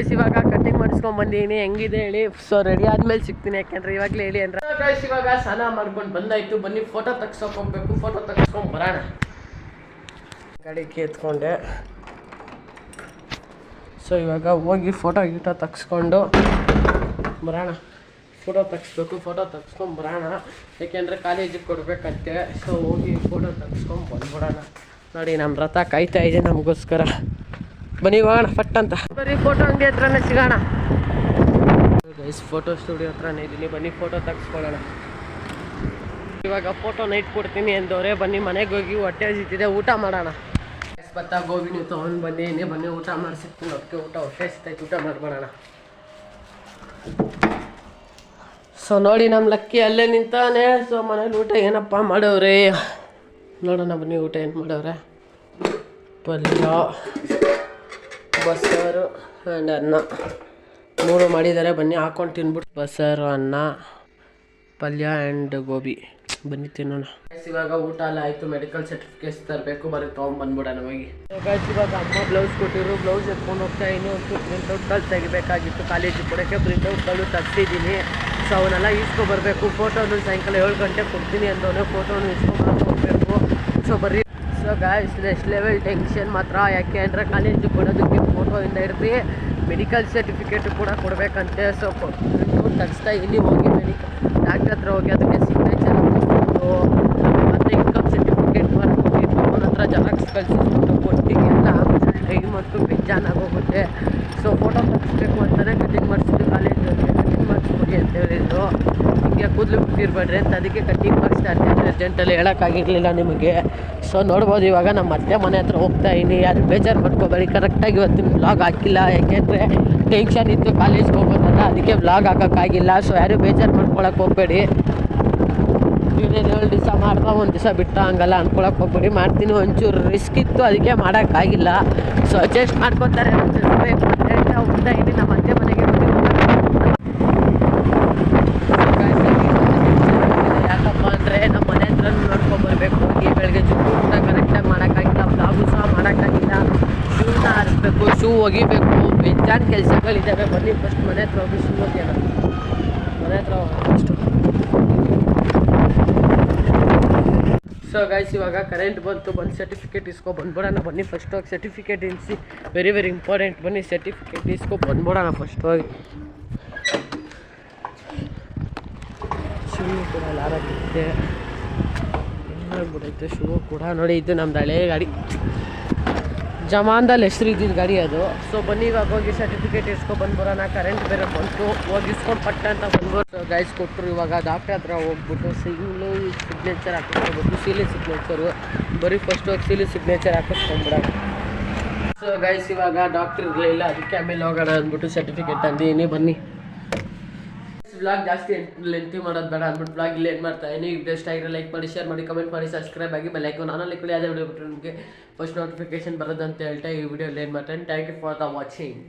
Guys ಇವಾಗ cutting ಮಾಡಿಸ್ಕೊಂಡ್ ಬಂದೀನಿ, ಹೆಂಗಿದೆ ಹೇಳಿ. ಸೊ ರೆಡಿ ಆದ್ಮೇಲೆ ಸಿಗ್ತೀನಿ, ಯಾಕೆಂದ್ರೆ ಇವಾಗಲೇ ಹೇಳಿ ಅಂದ್ರೆ. ಗೈಸ್ ಇವಾಗ ಸ್ನಾನ ಮಾಡ್ಕೊಂಡು ಬಂದಾಯ್ತು, ಬನ್ನಿ ಫೋಟೋ ತೆಗ್ಸೋಕೆ ಹೋಗ್ಬೇಕು. ಫೋಟೋ ತೆಗ್ಸ್ಕೊಂಡ್ ಬರೋಣ. ಗಾಡಿಗೆ ಎತ್ಕೊಂಡೆ. ಸೊ ಇವಾಗ ಹೋಗಿ ಫೋಟೋ ತೆಗ್ಸ್ಕೊಂಡು ಬರೋಣ. ಫೋಟೋ ತೆಗ್ಸ್ಬೇಕು, ಫೋಟೋ ತೆಗ್ಸ್ಕೊಂಡು ಬರೋಣ, ಯಾಕೆಂದರೆ ಕಾಲೇಜಿಗೆ ಕೊಡಬೇಕಂತೆ. ಸೊ ಹೋಗಿ ಫೋಟೋ ತೆಗ್ಸ್ಕೊಂಡು ಬಂದ್ಬಿಡೋಣ. ನೋಡಿ ನಮ್ಮ ರಥ ಕಾಯ್ತಾ ಇದೆ ನಮಗೋಸ್ಕರ. ಬನ್ನಿ ಹೋಗೋಣ ಫಟ್ ಅಂತ. ಬರೀ ಫೋಟೋ ಅಂಗಡಿ ಹತ್ರನೇ ಸಿಗೋಣ. ಗೈಸ್ ಫೋಟೋ ಸ್ಟುಡಿಯೋ ಹತ್ರನೇ ಇದ್ದೀನಿ, ಬನ್ನಿ ಫೋಟೋ ತೆಗ್ಸ್ಕೊಳ್ಳೋಣ. ಇವಾಗ ಫೋಟೋ ನೈಟ್ ಕೊಡ್ತೀನಿ ಎಂದವ್ರೆ. ಬನ್ನಿ ಮನೆಗೆ ಹೋಗಿ ಹೊಟ್ಟೆ ಹಸಿತಿದೆ, ಊಟ ಮಾಡೋಣ. ಭತ್ತ ಗೋಬಿ ನೀವು ತೊಗೊಂಡು ಬಂದೀನಿ, ಬನ್ನಿ ಊಟ ಮಾಡಿ ಸಿಗ್ತೀನಿ. ಹೊಟ್ಟೆ ಹೊಟ್ಟೆ ಸಿಗ್ತೈತೆ, ಊಟ ಮಾಡ್ಬೋಣ. ಸೊ ನೋಡಿ ನಮ್ಮ ಲಕ್ಕಿ ಅಲ್ಲೇ ನಿಂತಾನೆ. ಸೊ ಮನೇಲಿ ಊಟ ಏನಪ್ಪ ಮಾಡವ್ರೆ ನೋಡೋಣ, ಬನ್ನಿ ಊಟ ಏನು ಮಾಡವ್ರೆ. ಪಲ್ಯ, ಬಸ್ಸಾರು ಆ್ಯಂಡ್ ಅನ್ನ 3 ಮಾಡಿದ್ದಾರೆ. ಬನ್ನಿ ಹಾಕೊಂಡು ತಿನ್ಬಿಟ್ಟು, ಬಸ್ಸಾರು, ಅನ್ನ, ಪಲ್ಯ ಆ್ಯಂಡ್ ಗೋಬಿ. ಬನ್ನಿ ತಿನ್ನೋಣ. ಇವಾಗ ಊಟ ಎಲ್ಲ ಆಯಿತು, ಮೆಡಿಕಲ್ ಸರ್ಟಿಫಿಕೇಟ್ಸ್ ತರಬೇಕು, ಬರೀ ತೊಗೊಂಬಂದ್ಬಿಡೋಣ ಹೋಗಿ. ಇವಾಗ ಅಮ್ಮ ಬ್ಲೌಸ್ ಕೊಟ್ಟಿರು, ಬ್ಲೌಸ್ ಎತ್ಕೊಂಡು ಹೋಗ್ತಾ ಇನ್ನು ಒಂದು ಪ್ರಿಂಟೌಟ್ಗಳು ತೆಗಿಬೇಕಾಗಿತ್ತು ಕಾಲೇಜಿಗೆ ಕೊಡೋಕ್ಕೆ. ಪ್ರಿಂಟೌಟ್ಗಳು ತೆಗ್ಸಿದ್ದೀನಿ. ಸೊ ಅವನ್ನೆಲ್ಲ ಈಸ್ಕೊಬರ್ಬೇಕು. ಫೋಟೋನು ಸಾಯಂಕಾಲ 7 ಗಂಟೆಗೆ ಕೊಡ್ತೀನಿ ಅಂದವನು, ಫೋಟೋನು ಈಸ್ಕೊಂಡು ಹೋಗಬೇಕು. ಸೊ ಬರ್ರಿ. So guys next level tension ಮಾತ್ರ, ಯಾಕೆ ಅಂದರೆ ಕಾಲೇಜಿಗೆ ಕೊಡೋದಕ್ಕೆ ಫೋಟೋಯಿಂದ ಹಿಡಿದು ಮೆಡಿಕಲ್ ಸರ್ಟಿಫಿಕೇಟು ಕೂಡ ಕೊಡಬೇಕಂತೆ. ಸೊ ಪ್ರಿಂಟೌಟ್ ತೆಗಿಸ್ತಾ ಇಲ್ಲಿ ಹೋಗಿ ಡಾಕ್ಟ್ರ್ ಹತ್ರ ಹೋಗಿ ಅದಕ್ಕೆ ಸಿಗ್ನೇಚರ್ ಹಾಕಿಸ್ಕೊಂಡು ಮತ್ತು ಇನ್ಕಮ್ ಸರ್ಟಿಫಿಕೇಟ್ ಮಾಡ್ಕೊಂಡು ಅವನ ಹತ್ರ ಜೆರಾಕ್ಸ್ ಕಳಿಸ್ಕೊಂಡು ಒಟ್ಟಿಗೆ ಎಲ್ಲ ಟೈಮ್ ಮತ್ತು ಬೇಜಾನಾಗೋಗುತ್ತೆ. ಸೊ ಫೋಟೋ ತೆಗಿಸ್ಬೇಕು ಅಂತಲೇ ಕಟಿಂಗ್ ಮಾಡಿಸಿದ್ದು ಕಾಲೇಜಲ್ಲಿ. ಕಟಿಂಗ್ ಮಾಡಿಸ್ಕೊಡಿ ಅಂತ ಹೇಳಿದ್ರು. ಹಿಂಗೆ ಕೂದಲು ಬಿಟ್ಟಿರ್ಬೇಡ್ರಿ ಅಂತ, ಅದಕ್ಕೆ ಕಟಿಂಗ್ ಮಾಡಿಸ್ತಾ ಅರ್ಜೆಂಟಲ್ಲಿ ಹೇಳೋಕ್ಕಾಗಿರಲಿಲ್ಲ ನಿಮಗೆ. ಸೊ ನೋಡ್ಬೋದು ಇವಾಗ ನಮ್ಮ ಅತ್ತೆ ಮನೆ ಹತ್ರ ಹೋಗ್ತಾ ಇದ್ದೀನಿ. ಯಾರು ಬೇಜಾರು ಮಾಡ್ಕೋಬೇಡಿ, ಕರೆಕ್ಟಾಗಿ ಇವತ್ತಿನ ವ್ಲಾಗ್ ಹಾಕಿಲ್ಲ, ಯಾಕೆಂದರೆ ಟೆನ್ಷನ್ ಇತ್ತು ಕಾಲೇಜ್ಗೆ ಹೋಗೋದಲ್ಲ, ಅದಕ್ಕೆ ವ್ಲಾಗ್ ಹಾಕೋಕ್ಕಾಗಿಲ್ಲ. ಸೊ ಯಾರು ಬೇಜಾರು ಮಾಡ್ಕೊಳಕ್ಕೆ ಹೋಗ್ಬೇಡಿ. ಇವನೇನು 7 ದಿವಸ ಮಾಡ್ದ 1 ದಿವಸ ಬಿಟ್ಟ ಹಂಗಲ್ಲ ಅಂದ್ಕೊಳಕ್ಕೆ ಹೋಗ್ಬೇಡಿ. ಮಾಡ್ತೀನಿ, ಒಂಚೂರು ರಿಸ್ಕ್ ಇತ್ತು ಅದಕ್ಕೆ ಮಾಡೋಕ್ಕಾಗಿಲ್ಲ. ಸೊ ಅಡ್ಜಸ್ಟ್ ಮಾಡ್ಕೊತಾರೆ. ಹೋಗ್ತಾ ಇದ್ದೀನಿ ನಮ್ಮ ಅತ್ತೆ ಮನೆಗೆ. ಯಾಕಪ್ಪ ಅಂದರೆ ನಮ್ಮ ಮನೆ ಹತ್ರ ನೋಡ್ಕೊಂಬರ್ಬೇಕು ಹೋಗಿ. ಬೆಳಗ್ಗೆ ಜುಟ್ಟು ಊಟ ಕರೆಕ್ಟಾಗಿ ಮಾಡೋಕ್ಕಾಗಿಲ್ಲ, ವ್ಲಾಗು ಸಹ ಮಾಡೋಕ್ಕಾಗಿಲ್ಲ. ಶೂನ ಹಾರಿಸ್ಬೇಕು, ಶೂ ಒಗಿಬೇಕು, ಬೇಜಾನ್ ಕೆಲಸಗಳಿದ್ದಾವೆ. ಬನ್ನಿ ಫಸ್ಟ್ ಮನೆ ಹತ್ರ ಹೋಗಿ ಶೂ ಒಗೆಯೋಣ. ಮನೆ ಹತ್ರ ಫಸ್ಟು. ಸೊ ಗೈಸ್ ಇವಾಗ ಕರೆಂಟ್ ಬಂತು, ಬಂದು ಸರ್ಟಿಫಿಕೇಟ್ ಬಂದ್ಬಿಡೋಣ. ಬನ್ನಿ ಫಸ್ಟ್ ಹೋಗಿ ಸರ್ಟಿಫಿಕೇಟ್ ಇರಿಸಿ, ವೆರಿ ಇಂಪಾರ್ಟೆಂಟ್. ಬನ್ನಿ ಸರ್ಟಿಫಿಕೇಟ್ ಬಂದ್ಬಿಡೋಣ ಫಸ್ಟ್ ಹೋಗಿ. ಶೂ ಕೂಡ ಲಾರಾಗಿತ್ತೆ, ಏನಾಗ್ಬಿಡೈತೆ ಶೂ ಕೂಡ. ನೋಡಿ ಇದು ನಮ್ದು ಹಳೆ ಗಾಡಿ, ಜಮಾನ್ದಲ್ಲಿ ಹೆಸರು ಇದ್ದಿದ್ದು ಗಾಡಿ ಅದು. ಸೊ ಬನ್ನಿ ಇವಾಗ ಹೋಗಿ ಸರ್ಟಿಫಿಕೇಟ್ ಬಂದ್ಬಿಡೋಣ. ಕರೆಂಟ್ ಬೇರೆ ಬಂತು, ಹೋಗಿ ಇಸ್ಕೊಂಡು ಪಟ್ಟ ಅಂತ ಬಂದ್ಬಿಟ್ಟು ಗೈಸ್ ಕೊಟ್ಟರು. ಇವಾಗ ಡಾಕ್ಟ್ರ್ ಹತ್ರ ಹೋಗ್ಬಿಟ್ಟು ಸಿಗ್ನೇಚರ್ ಹಾಕಿಸ್ಕೊಬೇಕು, ಸೀಲಿ ಸಿಗ್ನೇಚರು. ಬರೀ ಫಸ್ಟ್ ಹೋಗಿ ಸೀಲಿ ಸಿಗ್ನೇಚರ್ ಹಾಕಿಸ್ಕೊಂಡ್ಬಿಡೋಣ. ಸೊ ಗೈಸ್ ಇವಾಗ ಡಾಕ್ಟ್ರ್ ಇರಲಿಲ್ಲ, ಅದಕ್ಕೆ ಆಮೇಲೆ ಹೋಗೋಣ ಅಂದ್ಬಿಟ್ಟು ಸರ್ಟಿಫಿಕೇಟ್ ತಂದಿದ್ದೀನಿ. ಬನ್ನಿ. ವ್ಲಾಗ್ ಜಾಸ್ತಿ ಲೆಂತಿ ಮಾಡೋದು ಬೇಡ ಅಂದ್ಬಿಟ್ಟು ವ್ಲಾಗ್ ಇಲ್ಲಿ ಏನು ಮಾಡ್ತಾ ಇದ್ದೀನಿ. ಇದು ಇಷ್ಟ ಆಗಿರೋ ಲೈಕ್ ಮಾಡಿ, ಶೇರ್ ಮಾಡಿ, ಕಮೆಂಟ್ ಮಾಡಿ, ಸಬ್ಸ್ಕ್ರೈಬ್ ಆಗಿ ಬೆಲ್ ಐಕಾನ್ ನಾನಲ್ಲಿ ಕೂಡ ಯಾವುದೇ ವಿಡಿಯೋ ಬಿಟ್ಟರೆ ನಿಮಗೆ ಫಸ್ಟ್ ನೋಟಿಫಿಕೇಶನ್ ಬರೋದಂತ ಹೇಳ್ತಾ ಈ ವಿಡಿಯೋಲಿ ಏನು ಮಾಡ್ತಾನೆ. Thank you for the watching.